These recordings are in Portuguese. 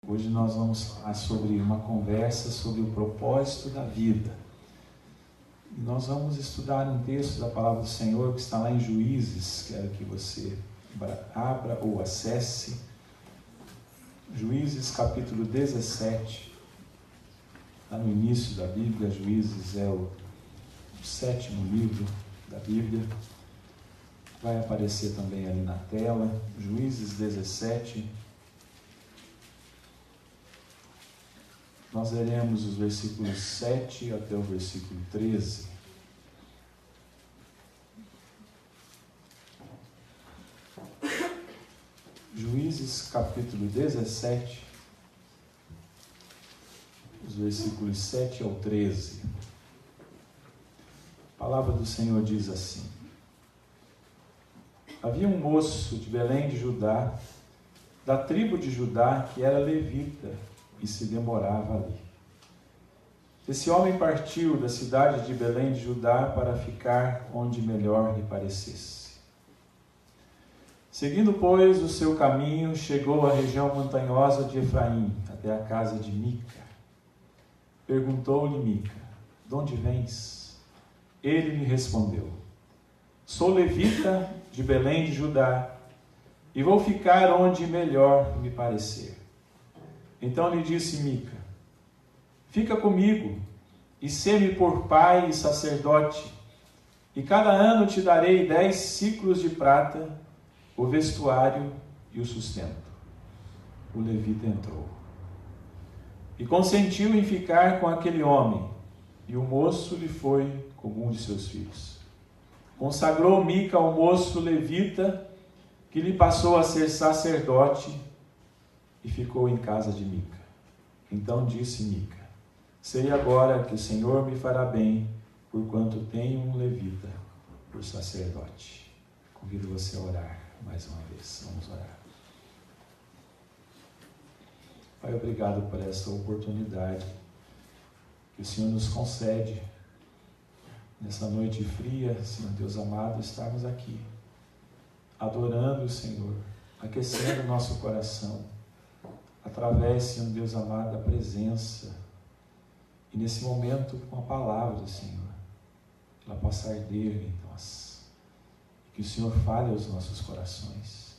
Hoje nós vamos falar sobre uma conversa sobre o propósito da vida. E nós vamos estudar um texto da Palavra do Senhor que está lá em Juízes. Quero que você abra ou acesse. Juízes capítulo 17. Está no início da Bíblia. Juízes é o 7º livro da Bíblia. Vai aparecer também ali na tela. Juízes 17. Nós leremos os versículos 7 até o versículo 13. Juízes capítulo 17, os versículos 7 ao 13. A palavra do Senhor diz assim: Havia um moço de Belém de Judá, da tribo de Judá, que era levita, e se demorava ali. Esse homem partiu da cidade de Belém de Judá para ficar onde melhor lhe parecesse. Seguindo, pois, o seu caminho, chegou à região montanhosa de Efraim, até a casa de Mica. Perguntou-lhe Mica: de onde vens? Ele lhe respondeu: sou levita de Belém de Judá, e vou ficar onde melhor me parecer. Então lhe disse Mica: fica comigo, e sê-me por pai e sacerdote, e cada ano te darei 10 siclos de prata, o vestuário e o sustento. O levita entrou e consentiu em ficar com aquele homem, e o moço lhe foi como um de seus filhos. Consagrou Mica ao moço levita, que lhe passou a ser sacerdote, e ficou em casa de Mica. Então disse Mica: sei agora que o Senhor me fará bem, porquanto tenho um levita por sacerdote. Convido você a orar mais uma vez. Vamos orar. Pai, obrigado por essa oportunidade que o Senhor nos concede nessa noite fria, Senhor Deus amado, estarmos aqui adorando o Senhor, aquecendo o nosso coração através, Senhor Deus amado, da presença, e nesse momento com a palavra do Senhor, que ela possa arder em nós, que o Senhor fale aos nossos corações,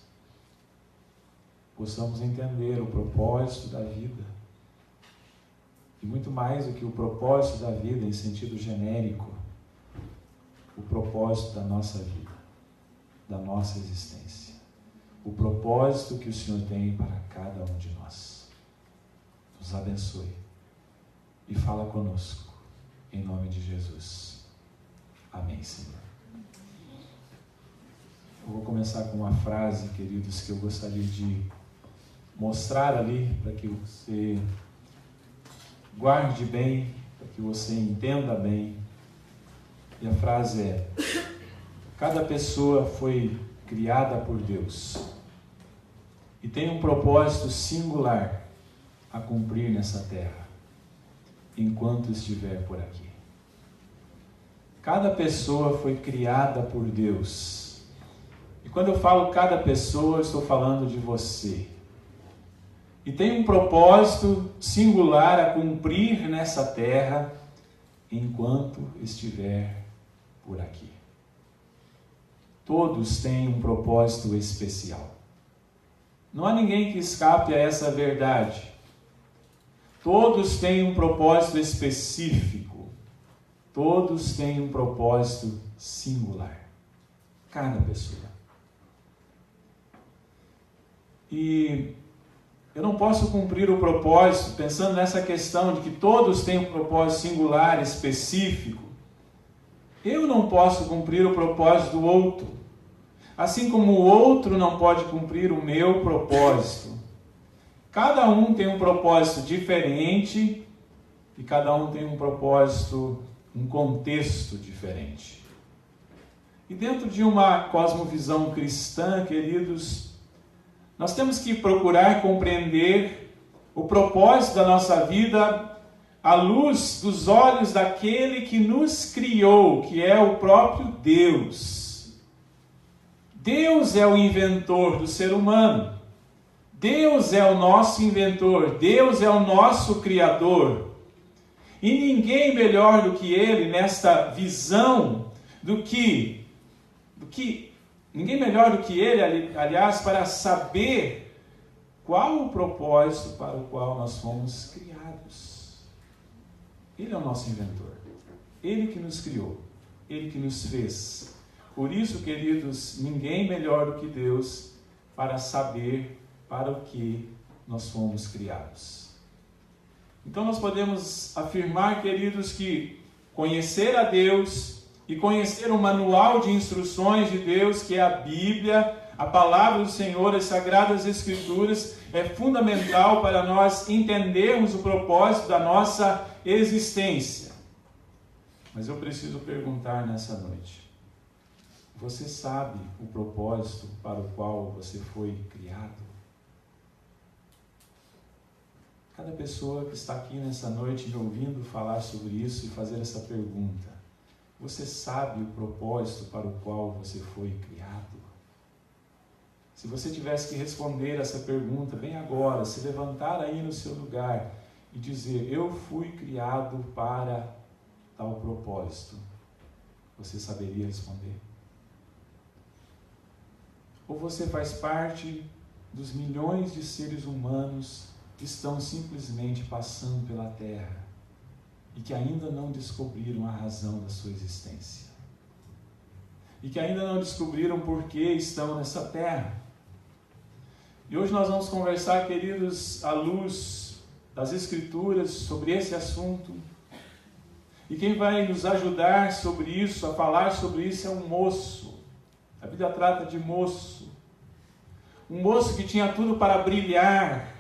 possamos entender o propósito da vida, e muito mais do que o propósito da vida em sentido genérico, o propósito da nossa vida, da nossa existência, o propósito que o Senhor tem para cada um de nós. Nos abençoe e fala conosco, em nome de Jesus. Amém, Senhor. Eu vou começar com uma frase, queridos, que eu gostaria de mostrar ali, para que você guarde bem, para que você entenda bem. E a frase é: cada pessoa foi criada por Deus e tem um propósito singular a cumprir nessa terra, enquanto estiver por aqui. Cada pessoa foi criada por Deus. E quando eu falo cada pessoa, eu estou falando de você. E tem um propósito singular a cumprir nessa terra, enquanto estiver por aqui. Todos têm um propósito especial. Não há ninguém que escape a essa verdade. Todos têm um propósito específico. Todos têm um propósito singular. Cada pessoa. E eu não posso cumprir o propósito, pensando nessa questão de que todos têm um propósito singular, específico. Eu não posso cumprir o propósito do outro. Assim como o outro não pode cumprir o meu propósito. Cada um tem um propósito diferente e cada um tem um propósito, um contexto diferente. E dentro de uma cosmovisão cristã, queridos, nós temos que procurar compreender o propósito da nossa vida à luz dos olhos daquele que nos criou, que é o próprio Deus. Deus é o inventor do ser humano. Deus é o nosso inventor, Deus é o nosso criador. E ninguém melhor do que Ele nesta visão ninguém melhor do que Ele, aliás, para saber qual o propósito para o qual nós fomos criados. Ele é o nosso inventor, Ele que nos criou, Ele que nos fez. Por isso, queridos, ninguém melhor do que Deus para saber para o que nós fomos criados. Então nós podemos afirmar, queridos, que conhecer a Deus e conhecer o manual de instruções de Deus, que é a Bíblia, a palavra do Senhor, as Sagradas Escrituras, é fundamental para nós entendermos o propósito da nossa existência. Mas eu preciso perguntar nessa noite: você sabe o propósito para o qual você foi criado? Cada pessoa que está aqui nessa noite me ouvindo falar sobre isso e fazer essa pergunta: você sabe o propósito para o qual você foi criado? Se você tivesse que responder essa pergunta bem agora, se levantar aí no seu lugar e dizer: eu fui criado para tal propósito, você saberia responder? Ou você faz parte dos milhões de seres humanos que estão simplesmente passando pela Terra e que ainda não descobriram a razão da sua existência? E que ainda não descobriram por que estão nessa Terra? E hoje nós vamos conversar, queridos, à luz das Escrituras sobre esse assunto. E quem vai nos ajudar sobre isso, a falar sobre isso, é um moço. A Bíblia trata de moço. Um moço que tinha tudo para brilhar.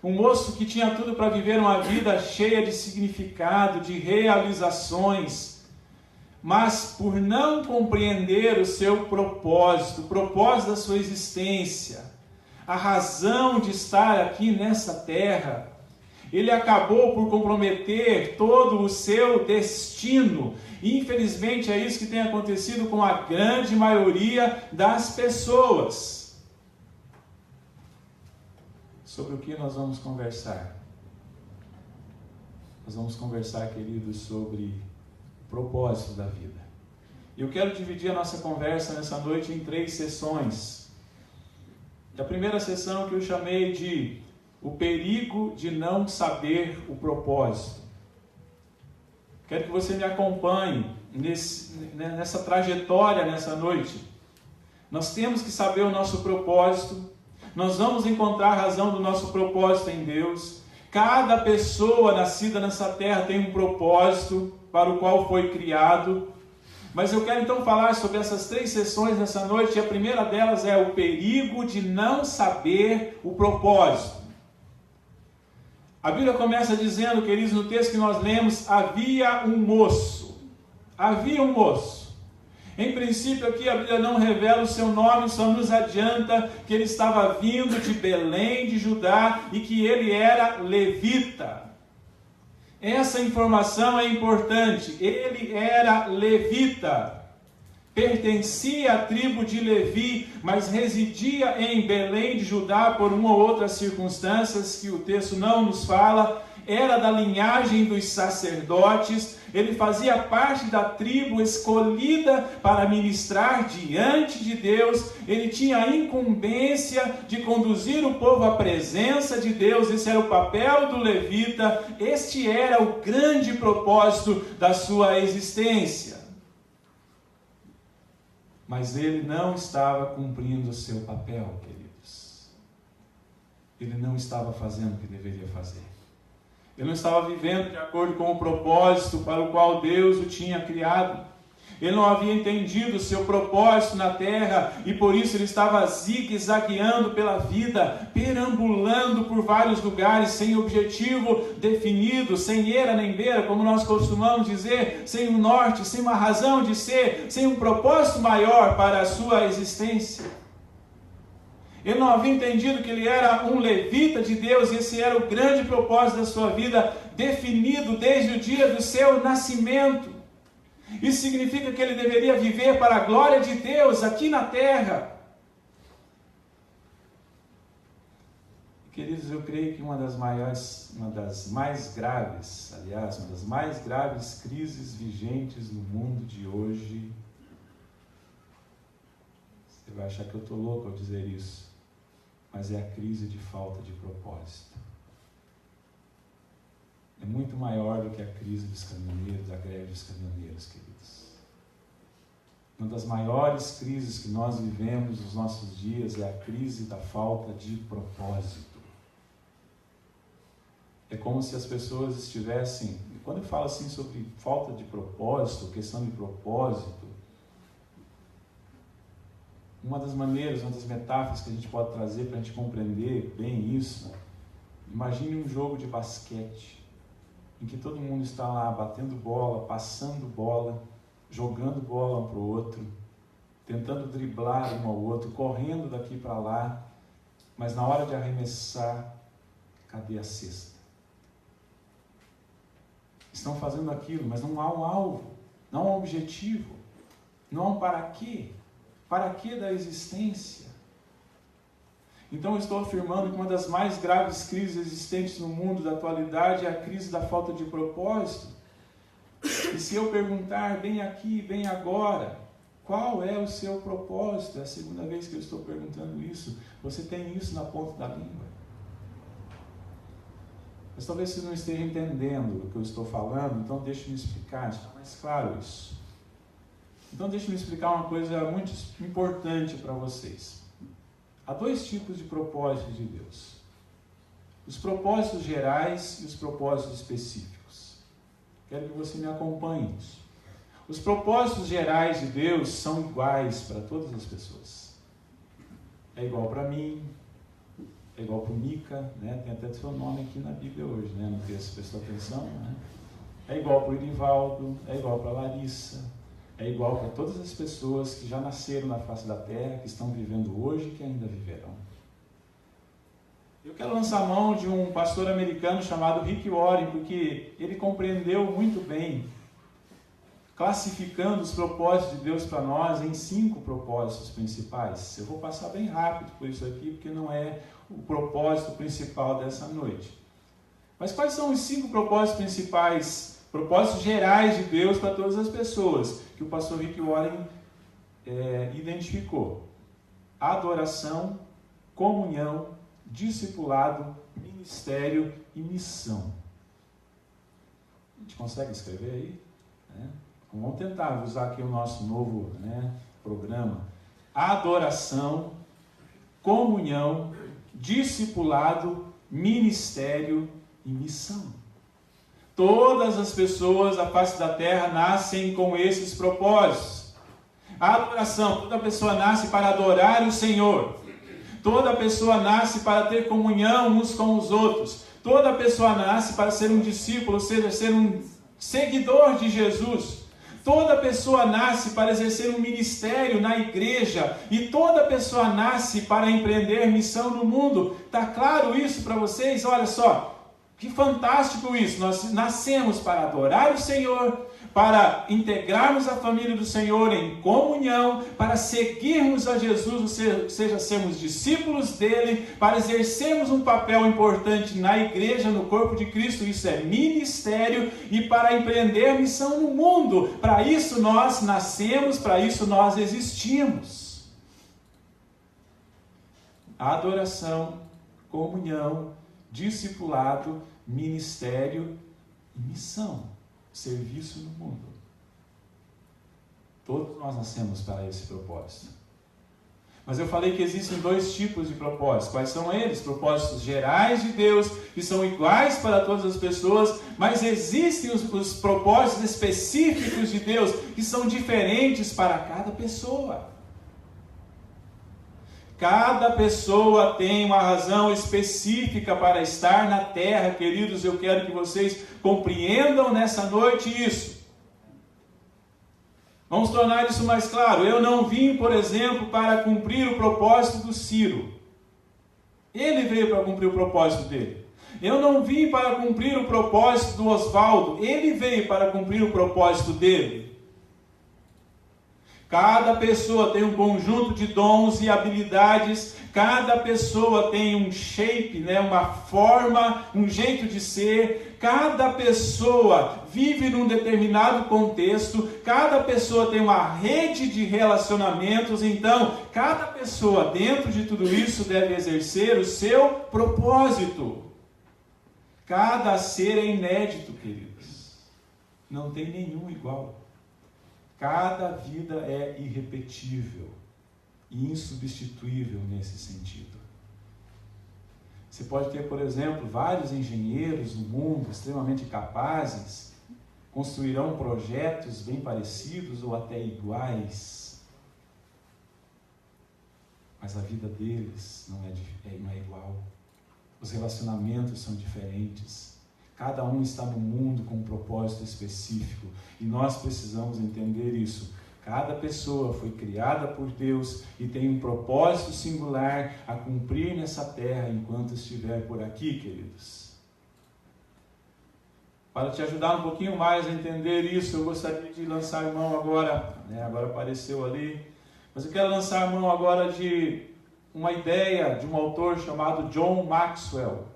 Um moço que tinha tudo para viver uma vida cheia de significado, de realizações. Mas por não compreender o seu propósito, o propósito da sua existência, a razão de estar aqui nessa terra, ele acabou por comprometer todo o seu destino. E infelizmente é isso que tem acontecido com a grande maioria das pessoas. Sobre o que nós vamos conversar? Nós vamos conversar, queridos, sobre o propósito da vida. Eu quero dividir a nossa conversa nessa noite em 3 sessões. A primeira sessão que eu chamei de o perigo de não saber o propósito. Quero que você me acompanhe nessa trajetória nessa noite. Nós temos que saber o nosso propósito. Nós vamos encontrar a razão do nosso propósito em Deus. Cada pessoa nascida nessa terra tem um propósito para o qual foi criado. Mas eu quero então falar sobre essas 3 sessões nessa noite. E a primeira delas é o perigo de não saber o propósito. A Bíblia começa dizendo, queridos, no texto que nós lemos: havia um moço. Havia um moço. Em princípio aqui a Bíblia não revela o seu nome, só nos adianta que ele estava vindo de Belém, de Judá, e que ele era levita. Essa informação é importante. Ele era levita. Pertencia à tribo de Levi, mas residia em Belém de Judá por uma ou outra circunstâncias que o texto não nos fala. Era da linhagem dos sacerdotes. Ele fazia parte da tribo escolhida para ministrar diante de Deus. Ele tinha a incumbência de conduzir o povo à presença de Deus. Esse era o papel do levita. Este era o grande propósito da sua existência. Mas ele não estava cumprindo o seu papel, queridos. Ele não estava fazendo o que deveria fazer. Ele não estava vivendo de acordo com o propósito para o qual Deus o tinha criado. Ele não havia entendido o seu propósito na terra e por isso ele estava zigue-zagueando pela vida, perambulando por vários lugares sem objetivo definido, sem eira nem beira, como nós costumamos dizer, sem um norte, sem uma razão de ser, sem um propósito maior para a sua existência. Ele não havia entendido que ele era um levita de Deus e esse era o grande propósito da sua vida, definido desde o dia do seu nascimento. Isso significa que ele deveria viver para a glória de Deus aqui na terra. Queridos, eu creio que uma das mais graves crises vigentes no mundo de hoje, você vai achar que eu estou louco ao dizer isso, mas é a crise de falta de propósito. É muito maior do que a crise dos caminhoneiros, a greve dos caminhoneiros, queridos. Uma das maiores crises que nós vivemos nos nossos dias é a crise da falta de propósito. É como se as pessoas estivessem... Quando eu falo assim sobre falta de propósito, questão de propósito, uma das maneiras, uma das metáforas que a gente pode trazer para a gente compreender bem isso, imagine um jogo de basquete, em que todo mundo está lá batendo bola, passando bola, jogando bola um para o outro, tentando driblar um ao outro, correndo daqui para lá, mas na hora de arremessar, cadê a cesta? Estão fazendo aquilo, mas não há um alvo, não há um objetivo, não há um para quê. Para quê da existência? Então eu estou afirmando que uma das mais graves crises existentes no mundo da atualidade é a crise da falta de propósito. E se eu perguntar bem aqui, bem agora, qual é o seu propósito? É a segunda vez que eu estou perguntando isso. Você tem isso na ponta da língua? Mas talvez você não esteja entendendo o que eu estou falando, então deixe-me explicar, está mais claro isso. Então deixe-me explicar uma coisa muito importante para vocês. Há dois tipos de propósitos de Deus. Os propósitos gerais e os propósitos específicos. Quero que você me acompanhe nisso. Os propósitos gerais de Deus são iguais para todas as pessoas. É igual para mim, é igual para o Mica, né? Tem até seu nome aqui na Bíblia hoje, né? No texto, prestou atenção, né? É igual para o Irivaldo, é igual para a Larissa, é igual para todas as pessoas que já nasceram na face da terra, que estão vivendo hoje e que ainda viverão. Eu quero lançar a mão de um pastor americano chamado Rick Warren, porque ele compreendeu muito bem, classificando os propósitos de Deus para nós em 5 propósitos principais. Eu vou passar bem rápido por isso aqui, porque não é o propósito principal dessa noite. Mas quais são os 5 propósitos principais, propósitos gerais de Deus para todas as pessoas, que o pastor Rick Warren identificou? Adoração, comunhão, discipulado, ministério e missão. A gente consegue escrever aí? Vamos tentar usar aqui o nosso novo programa. Adoração, comunhão, discipulado, ministério e missão. Todas as pessoas da face da terra nascem com esses propósitos. A adoração, toda pessoa nasce para adorar o Senhor. Toda pessoa nasce para ter comunhão uns com os outros. Toda pessoa nasce para ser um discípulo, ou seja, ser um seguidor de Jesus. Toda pessoa nasce para exercer um ministério na igreja. E toda pessoa nasce para empreender missão no mundo. Está claro isso para vocês? Olha só. Que fantástico isso, nós nascemos para adorar o Senhor, para integrarmos a família do Senhor em comunhão, para seguirmos a Jesus, ou seja, sermos discípulos dele, para exercermos um papel importante na igreja, no corpo de Cristo, isso é ministério, e para empreender missão no mundo. Para isso nós nascemos, para isso nós existimos. Adoração, comunhão, discipulado, ministério e missão, serviço no mundo. Todos nós nascemos para esse propósito. Mas eu falei que existem 2 tipos de propósitos. Quais são eles? Propósitos gerais de Deus, que são iguais para todas as pessoas, mas existem os propósitos específicos de Deus, que são diferentes para cada pessoa. Cada pessoa tem uma razão específica para estar na terra, queridos. Eu quero que vocês compreendam nessa noite isso. Vamos tornar isso mais claro. Eu não vim, por exemplo, para cumprir o propósito do Ciro. Ele veio para cumprir o propósito dele. Eu não vim para cumprir o propósito do Osvaldo. Ele veio para cumprir o propósito dele. Cada pessoa tem um conjunto de dons e habilidades Cada pessoa tem um shape, né, uma forma, um jeito de ser. Cada pessoa vive num determinado contexto. Cada pessoa tem uma rede de relacionamentos. Então, cada pessoa dentro de tudo isso deve exercer o seu propósito. Cada ser é inédito, queridos. Não tem nenhum igual. Cada vida é irrepetível e insubstituível nesse sentido. Você pode ter, por exemplo, vários engenheiros no mundo extremamente capazes, construirão projetos bem parecidos ou até iguais, mas a vida deles não é igual. Os relacionamentos são diferentes. Cada um está no mundo com um propósito específico e nós precisamos entender isso. Cada pessoa foi criada por Deus e tem um propósito singular a cumprir nessa terra enquanto estiver por aqui, queridos. Para te ajudar um pouquinho mais a entender isso, eu gostaria de lançar mão agora, agora apareceu ali, mas eu quero lançar mão agora de uma ideia de um autor chamado John Maxwell.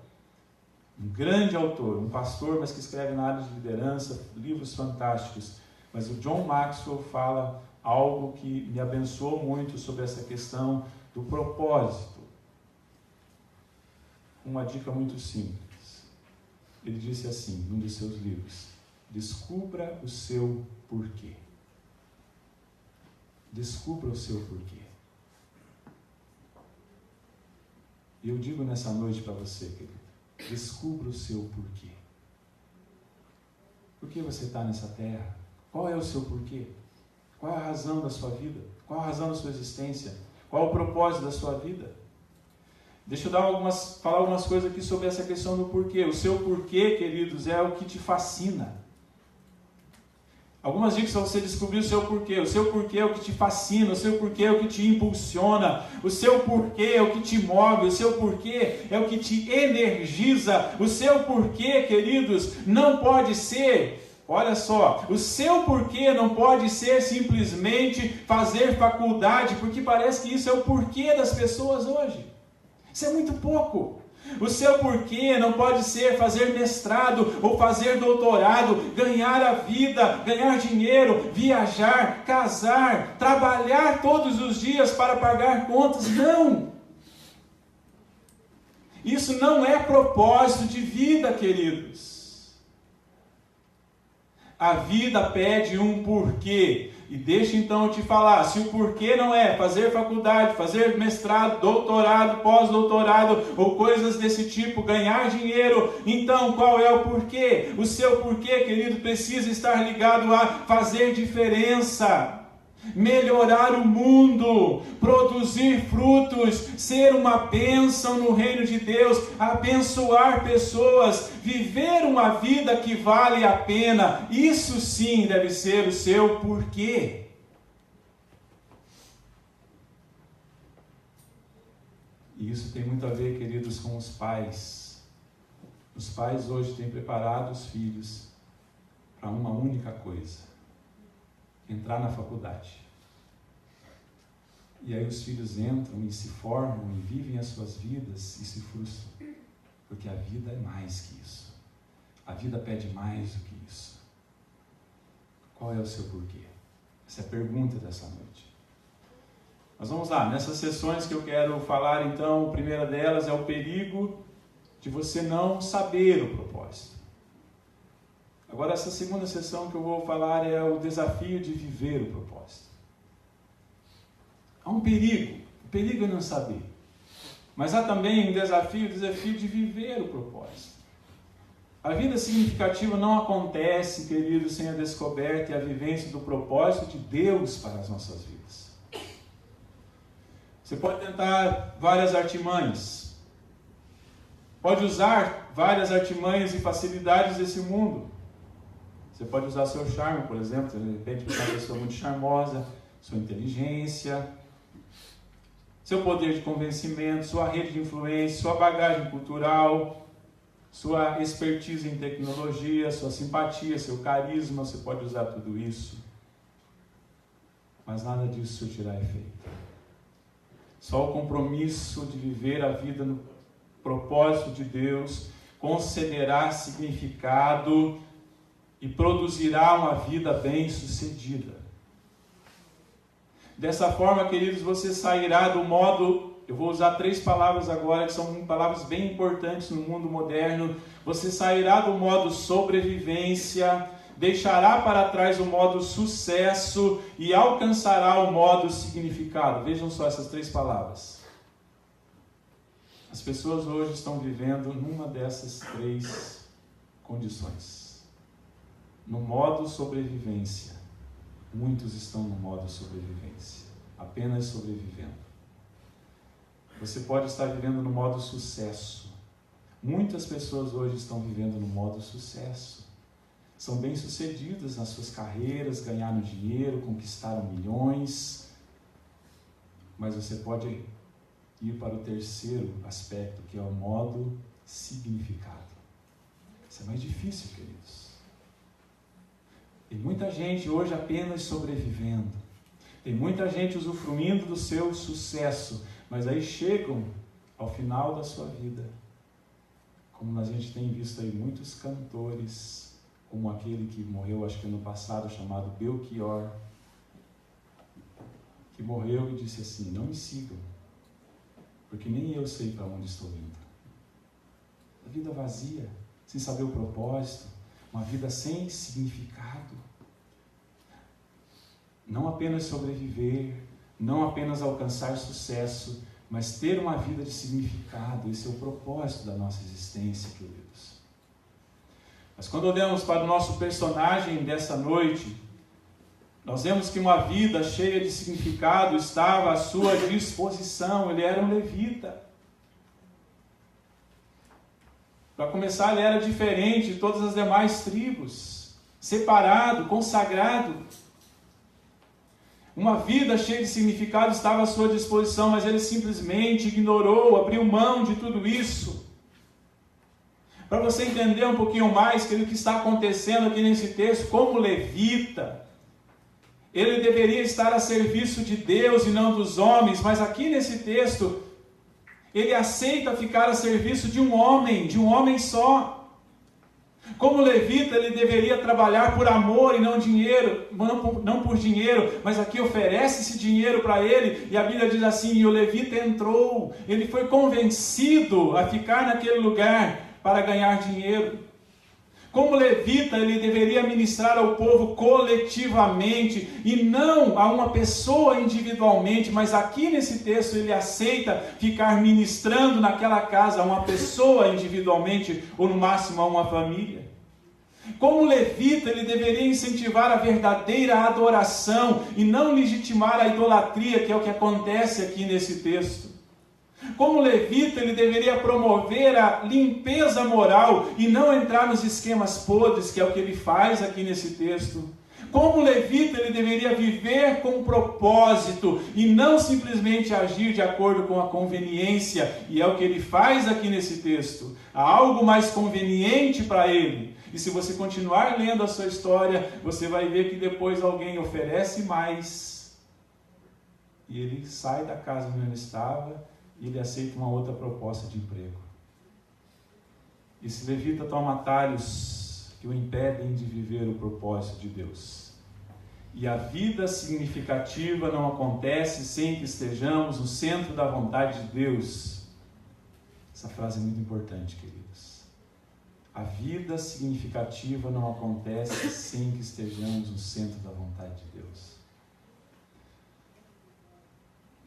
Um grande autor, um pastor, mas que escreve na área de liderança, livros fantásticos. Mas o John Maxwell fala algo que me abençoou muito sobre essa questão do propósito. Uma dica muito simples. Ele disse assim, num dos seus livros: descubra o seu porquê. Descubra o seu porquê. E eu digo nessa noite para você, querido, descubra o seu porquê. Por que você está nessa terra? Qual é o seu porquê? Qual é a razão da sua vida? Qual a razão da sua existência? Qual o propósito da sua vida? Deixa eu falar algumas coisas aqui sobre essa questão do porquê. O seu porquê, queridos, é o que te fascina. Algumas dicas para você descobrir o seu porquê. O seu porquê é o que te fascina, o seu porquê é o que te impulsiona, o seu porquê é o que te move, o seu porquê é o que te energiza. O seu porquê, queridos, não pode ser... Olha só, o seu porquê não pode ser simplesmente fazer faculdade, porque parece que isso é o porquê das pessoas hoje. Isso é muito pouco. O seu porquê não pode ser fazer mestrado ou fazer doutorado, ganhar a vida, ganhar dinheiro, viajar, casar, trabalhar todos os dias para pagar contas. Não! Isso não é propósito de vida, queridos. A vida pede um porquê. E deixa então eu te falar, se o porquê não é fazer faculdade, fazer mestrado, doutorado, pós-doutorado ou coisas desse tipo, ganhar dinheiro, então qual é o porquê? O seu porquê, querido, precisa estar ligado a fazer diferença. Melhorar o mundo, produzir frutos, ser uma bênção no reino de Deus, abençoar pessoas, viver uma vida que vale a pena. Isso sim deve ser o seu porquê. E isso tem muito a ver, queridos, com os pais. Os pais hoje têm preparado os filhos para uma única coisa: entrar na faculdade. E aí os filhos entram e se formam e vivem as suas vidas e se frustram. Porque a vida é mais que isso. A vida pede mais do que isso. Qual é o seu porquê? Essa é a pergunta dessa noite. Mas vamos lá, nessas sessões que eu quero falar então, a primeira delas é o perigo de você não saber o propósito. Agora, essa segunda sessão que eu vou falar é o desafio de viver o propósito. Há um perigo, o perigo é não saber. Mas há também um desafio, o desafio de viver o propósito. A vida significativa não acontece, querido, sem a descoberta e a vivência do propósito de Deus para as nossas vidas. Você pode tentar várias artimanhas. Pode usar várias artimanhas e facilidades desse mundo. Você pode usar seu charme, por exemplo, de repente você é uma pessoa muito charmosa, sua inteligência, seu poder de convencimento, sua rede de influência, sua bagagem cultural, sua expertise em tecnologia, sua simpatia, seu carisma, você pode usar tudo isso. Mas nada disso tirar efeito. Só o compromisso de viver a vida no propósito de Deus concederá significado e produzirá uma vida bem-sucedida. Dessa forma, queridos, você sairá do modo... Eu vou usar 3 palavras agora, que são palavras bem importantes no mundo moderno. Você sairá do modo sobrevivência, deixará para trás o modo sucesso e alcançará o modo significado. Vejam só essas 3 palavras. As pessoas hoje estão vivendo numa dessas 3 condições. No modo sobrevivência. Muitos estão no modo sobrevivência, apenas sobrevivendo. Você pode estar vivendo no modo sucesso. Muitas pessoas hoje estão vivendo no modo sucesso. São bem-sucedidas nas suas carreiras, ganharam dinheiro, conquistaram milhões. Mas você pode ir para o terceiro aspecto, que é o modo significado. Isso é mais difícil, queridos. Tem muita gente hoje apenas sobrevivendo. Tem muita gente usufruindo do seu sucesso, mas aí chegam ao final da sua vida, como a gente tem visto aí muitos cantores, como aquele que morreu, acho que ano passado, chamado Belchior, que morreu e disse assim: não me sigam, porque nem eu sei para onde estou indo. A vida vazia, sem saber o propósito, uma vida sem significado. Não apenas sobreviver, não apenas alcançar sucesso, mas ter uma vida de significado. Esse é o propósito da nossa existência, queridos. Mas quando olhamos para o nosso personagem dessa noite, nós vemos que uma vida cheia de significado estava à sua disposição. Ele era um levita. Para começar, ele era diferente de todas as demais tribos, separado, consagrado. Uma vida cheia de significado estava à sua disposição, mas ele simplesmente ignorou, abriu mão de tudo isso. Para você entender um pouquinho mais o que está acontecendo aqui nesse texto, como levita, ele deveria estar a serviço de Deus e não dos homens, mas aqui nesse texto, ele aceita ficar a serviço de um homem só. Como levita, ele deveria trabalhar por amor e não dinheiro, não por dinheiro, mas aqui oferece-se dinheiro para ele, e a Bíblia diz assim: e o levita entrou, ele foi convencido a ficar naquele lugar para ganhar dinheiro. Como levita, ele deveria ministrar ao povo coletivamente e não a uma pessoa individualmente, mas aqui nesse texto ele aceita ficar ministrando naquela casa a uma pessoa individualmente ou no máximo a uma família. Como levita, ele deveria incentivar a verdadeira adoração e não legitimar a idolatria, que é o que acontece aqui nesse texto. Como levita, ele deveria promover a limpeza moral e não entrar nos esquemas podres, que é o que ele faz aqui nesse texto. Como levita, ele deveria viver com propósito e não simplesmente agir de acordo com a conveniência, e é o que ele faz aqui nesse texto. Há algo mais conveniente para ele. E se você continuar lendo a sua história, você vai ver que depois alguém oferece mais e ele sai da casa onde ele estava e ele aceita uma outra proposta de emprego. Esse levita toma atalhos que o impedem de viver o propósito de Deus. E a vida significativa não acontece sem que estejamos no centro da vontade de Deus. Essa frase é muito importante, queridos. A vida significativa não acontece sem que estejamos no centro da vontade de Deus.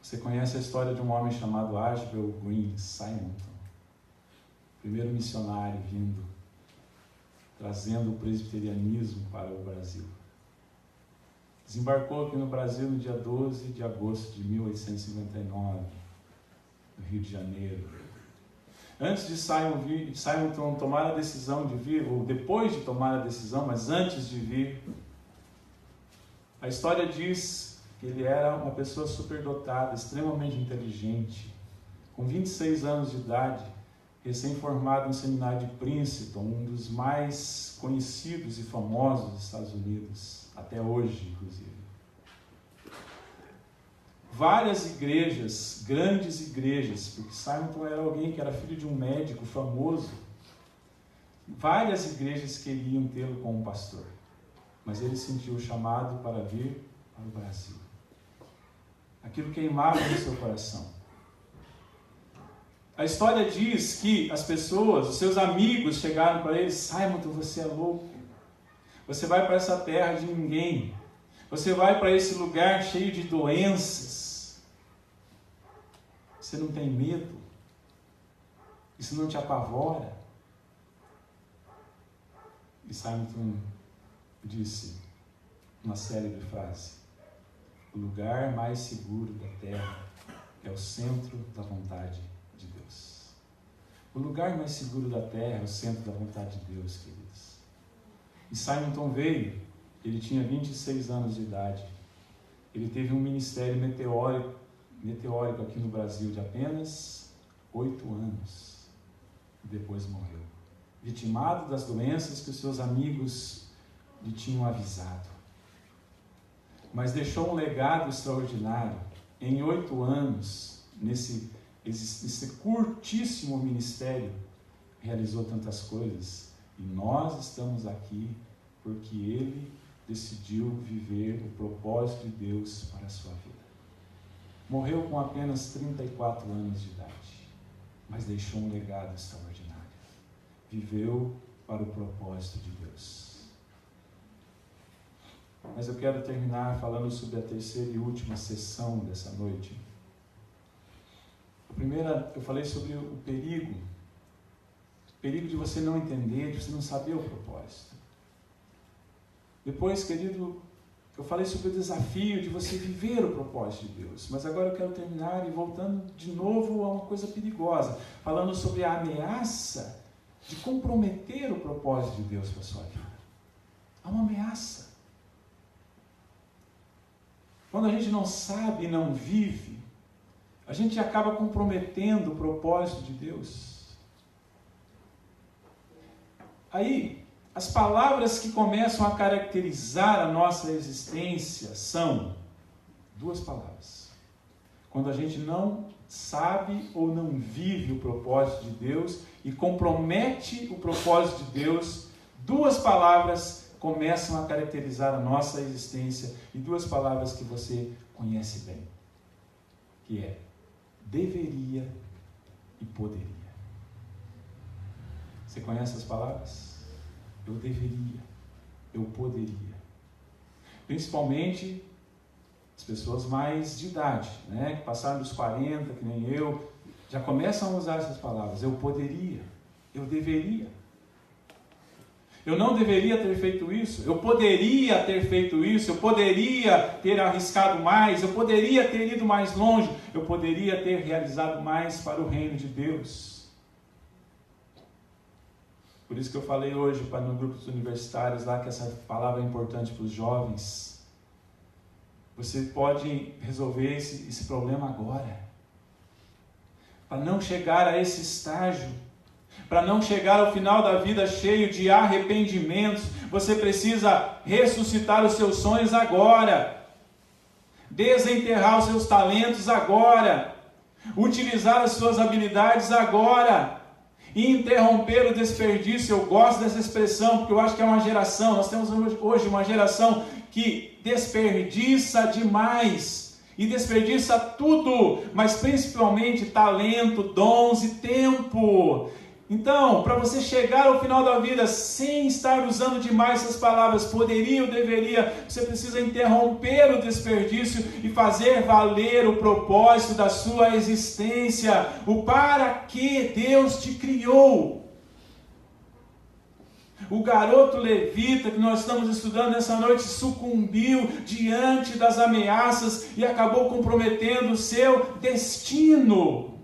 Você conhece a história de um homem chamado Ashbel Green Simonton, primeiro missionário vindo, trazendo o presbiterianismo para o Brasil. Desembarcou aqui no Brasil no dia 12 de agosto de 1859, no Rio de Janeiro. Antes de Simonton tomar a decisão de vir, ou depois de tomar a decisão, mas antes de vir, a história diz que ele era uma pessoa superdotada, extremamente inteligente, com 26 anos de idade, recém-formado no seminário de Princeton, um dos mais conhecidos e famosos dos Estados Unidos, até hoje, inclusive. várias igrejas, grandes igrejas, porque Simonton era alguém que era filho de um médico famoso, várias igrejas queriam tê-lo como pastor, mas ele sentiu o chamado para vir para o Brasil. Aquilo queimava no seu coração. A história diz que as pessoas, os seus amigos chegaram para ele: Simonton, você é louco, você vai para essa terra de ninguém, você vai para esse lugar cheio de doenças, você não tem medo? Isso não te apavora? E Simonton disse uma célebre frase: o lugar mais seguro da terra é o centro da vontade de Deus. O lugar mais seguro da terra é o centro da vontade de Deus, queridos. E Simonton veio, ele tinha 26 anos de idade. Ele teve um ministério meteórico aqui no Brasil de apenas 8 anos. E depois morreu, vitimado das doenças que os seus amigos lhe tinham avisado. Mas deixou um legado extraordinário. Em 8 anos, nesse curtíssimo ministério, realizou tantas coisas. E nós estamos aqui porque ele decidiu viver o propósito de Deus para a sua vida. Morreu com apenas 34 anos de idade, mas deixou um legado extraordinário. Viveu para o propósito de Deus. Mas eu quero terminar falando sobre a terceira e última sessão dessa noite. A primeira, eu falei sobre o perigo de você não entender, de você não saber o propósito. Depois, querido, eu falei sobre o desafio de você viver o propósito de Deus. Mas agora eu quero terminar e voltando de novo a uma coisa perigosa, falando sobre a ameaça de comprometer o propósito de Deus para a sua vida. Há uma ameaça. Quando a gente não sabe e não vive, a gente acaba comprometendo o propósito de Deus. Aí, as palavras que começam a caracterizar a nossa existência são 2 palavras. Quando a gente não sabe ou não vive o propósito de Deus e compromete o propósito de Deus, 2 palavras começam a caracterizar a nossa existência e 2 palavras que você conhece bem, que é deveria e poderia. Você conhece as palavras? Eu deveria, eu poderia. Principalmente as pessoas mais de idade, né, que passaram dos 40, que nem eu, já começam a usar essas palavras. Eu poderia, eu deveria. Eu não deveria ter feito isso, eu poderia ter feito isso, eu poderia ter arriscado mais, eu poderia ter ido mais longe, eu poderia ter realizado mais para o reino de Deus. Por isso que eu falei hoje no grupo dos universitários lá que essa palavra é importante para os jovens. Você pode resolver esse problema agora. Para não chegar a esse estágio, para não chegar ao final da vida cheio de arrependimentos, você precisa ressuscitar os seus sonhos agora. Desenterrar os seus talentos agora. Utilizar as suas habilidades agora. E interromper o desperdício. Eu gosto dessa expressão porque eu acho que é uma geração, nós temos hoje uma geração que desperdiça demais, e desperdiça tudo, mas principalmente talento, dons e tempo. Então, para você chegar ao final da vida sem estar usando demais essas palavras, poderia ou deveria, você precisa interromper o desperdício e fazer valer o propósito da sua existência, o para que Deus te criou. O garoto levita que nós estamos estudando nessa noite sucumbiu diante das ameaças e acabou comprometendo o seu destino.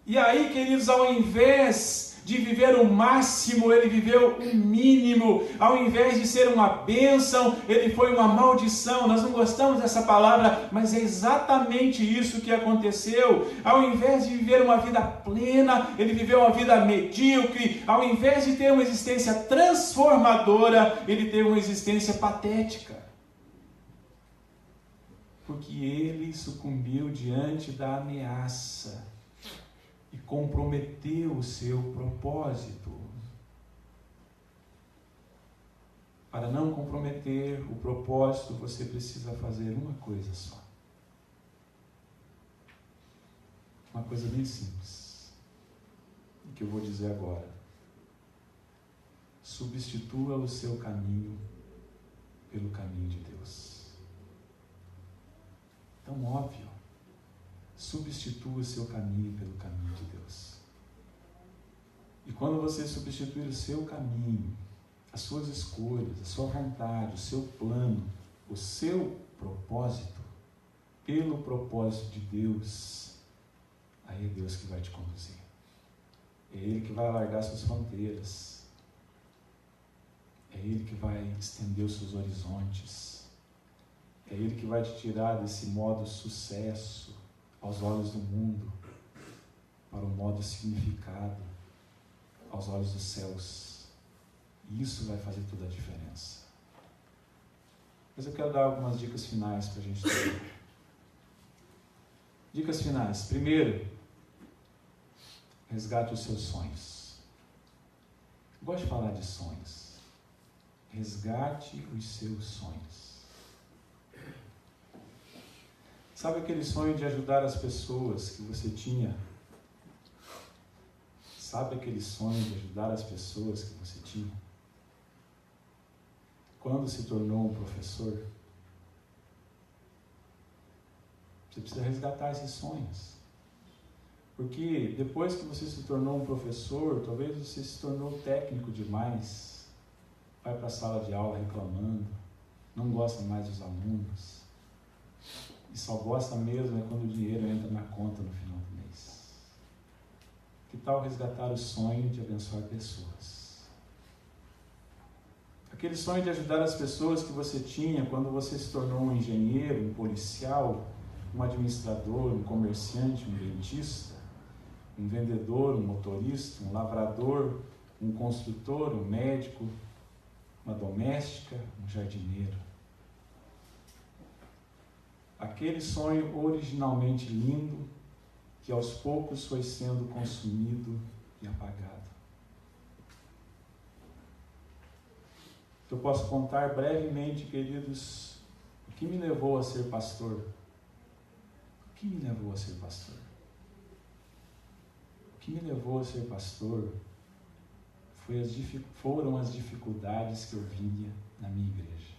E aí, queridos, ao invés de viver o máximo, ele viveu o mínimo. Ao invés de ser uma bênção, ele foi uma maldição. Nós não gostamos dessa palavra, mas é exatamente isso que aconteceu. Ao invés de viver uma vida plena, ele viveu uma vida medíocre. Ao invés de ter uma existência transformadora, ele teve uma existência patética. porque ele sucumbiu diante da ameaça e comprometeu o seu propósito. Para não comprometer o propósito, você precisa fazer uma coisa só. Uma coisa bem simples, o que eu vou dizer agora. Substitua o seu caminho pelo caminho de Deus. Tão óbvio. Substitua o seu caminho pelo caminho de Deus. E quando você substituir o seu caminho, as suas escolhas, a sua vontade, o seu plano, o seu propósito, pelo propósito de Deus, aí é Deus que vai te conduzir. É Ele que vai alargar suas fronteiras. É Ele que vai estender os seus horizontes. É Ele que vai te tirar desse modo sucesso aos olhos do mundo para o modo significado aos olhos dos céus. E isso vai fazer toda a diferença. Mas eu quero dar algumas dicas finais para a gente ter. Dicas finais. Primeiro, resgate os seus sonhos. Eu gosto de falar de sonhos. Resgate os seus sonhos. Sabe aquele sonho de ajudar as pessoas que você tinha? Sabe aquele sonho de ajudar as pessoas que você tinha? Quando se tornou um professor, você precisa resgatar esses sonhos. Porque depois que você se tornou um professor, talvez você se tornou técnico demais, vai para a sala de aula reclamando, não gosta mais dos alunos, e só gosta mesmo quando o dinheiro entra na conta no final do mês. Que tal resgatar o sonho de abençoar pessoas? Aquele sonho de ajudar as pessoas que você tinha quando você se tornou um engenheiro, um policial, um administrador, um comerciante, um dentista, um vendedor, um motorista, um lavrador, um construtor, um médico, uma doméstica, um jardineiro. Aquele sonho originalmente lindo que aos poucos foi sendo consumido e apagado. Eu posso contar brevemente, queridos, o que me levou a ser pastor. O que me levou a ser pastor? O que me levou a ser pastor foram as dificuldades que eu via na minha igreja.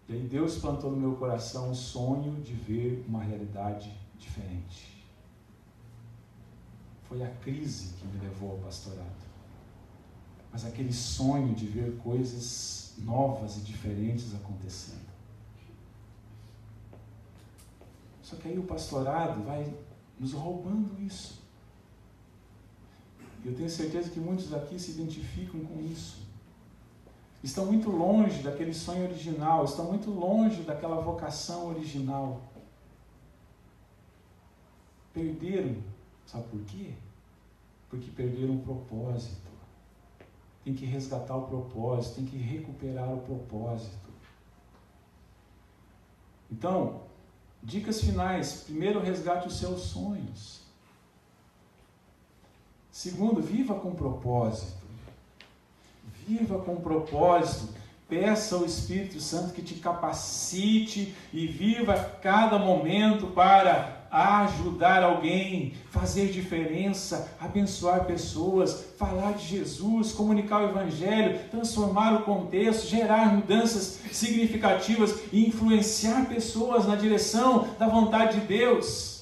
E aí Deus plantou no meu coração um sonho de ver uma realidade diferente. Foi a crise que me levou ao pastorado. Mas aquele sonho de ver coisas novas e diferentes acontecendo. Só que aí o pastorado vai nos roubando isso. E eu tenho certeza que muitos aqui se identificam com isso. Estão muito longe daquele sonho original, estão muito longe daquela vocação original. Perderam, sabe por quê? Porque perderam o propósito. Tem que resgatar o propósito, tem que recuperar o propósito. Então, dicas finais. Primeiro, resgate os seus sonhos. Segundo, viva com propósito. Viva com propósito. Peça ao Espírito Santo que te capacite e viva cada momento para ajudar alguém, fazer diferença, abençoar pessoas, falar de Jesus, comunicar o Evangelho, transformar o contexto, gerar mudanças significativas e influenciar pessoas na direção da vontade de Deus.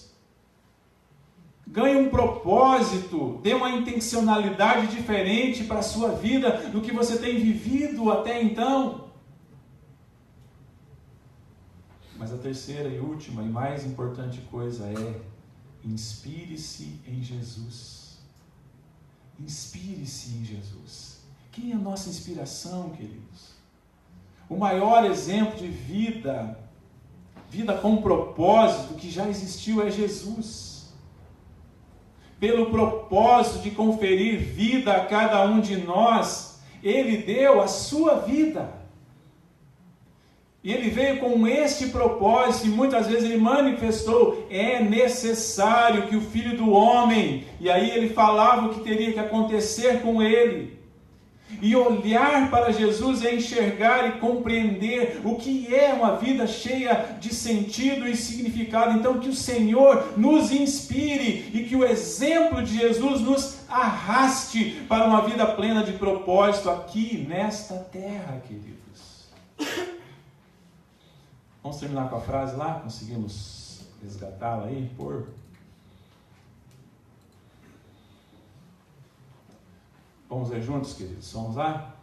Ganhe um propósito, dê uma intencionalidade diferente para a sua vida do que você tem vivido até então. Mas a terceira e última e mais importante coisa é: inspire-se em Jesus. Inspire-se em Jesus. Quem é a nossa inspiração, queridos? O maior exemplo de vida com propósito que já existiu é Jesus. Pelo propósito de conferir vida a cada um de nós, Ele deu a sua vida. E ele veio com este propósito, e muitas vezes ele manifestou: é necessário que o Filho do Homem, e aí ele falava o que teria que acontecer com ele. E olhar para Jesus é enxergar e compreender o que é uma vida cheia de sentido e significado. Então que o Senhor nos inspire e que o exemplo de Jesus nos arraste para uma vida plena de propósito aqui nesta terra, queridos. Vamos terminar com a frase lá? Conseguimos resgatá-la aí? Vamos ler juntos, queridos? Vamos lá?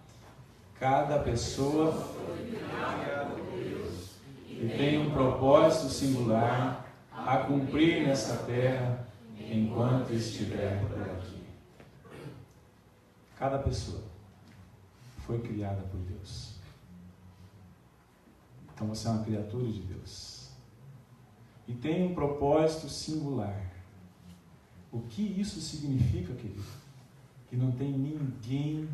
Cada pessoa que tem um propósito singular a cumprir nesta terra enquanto estiver por aqui. Cada pessoa foi criada por Deus. Então você é uma criatura de Deus. E tem um propósito singular. O que isso significa, querido? Que não tem ninguém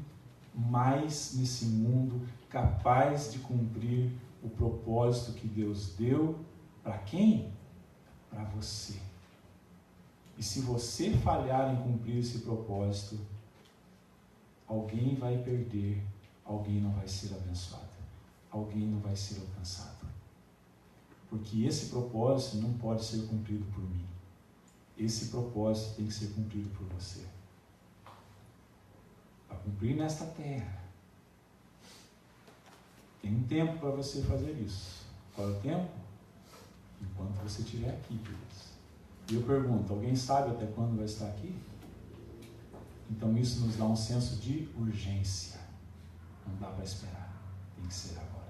mais nesse mundo capaz de cumprir o propósito que Deus deu para quem? Para você. E se você falhar em cumprir esse propósito, alguém vai perder, alguém não vai ser abençoado, alguém não vai ser alcançado. Porque esse propósito não pode ser cumprido por mim. Esse propósito tem que ser cumprido por você. Para cumprir nesta terra. Tem um tempo para você fazer isso. Qual é o tempo? Enquanto você estiver aqui, queridos. E eu pergunto, alguém sabe até quando vai estar aqui? Então isso nos dá um senso de urgência. Não dá para esperar. Tem que ser agora.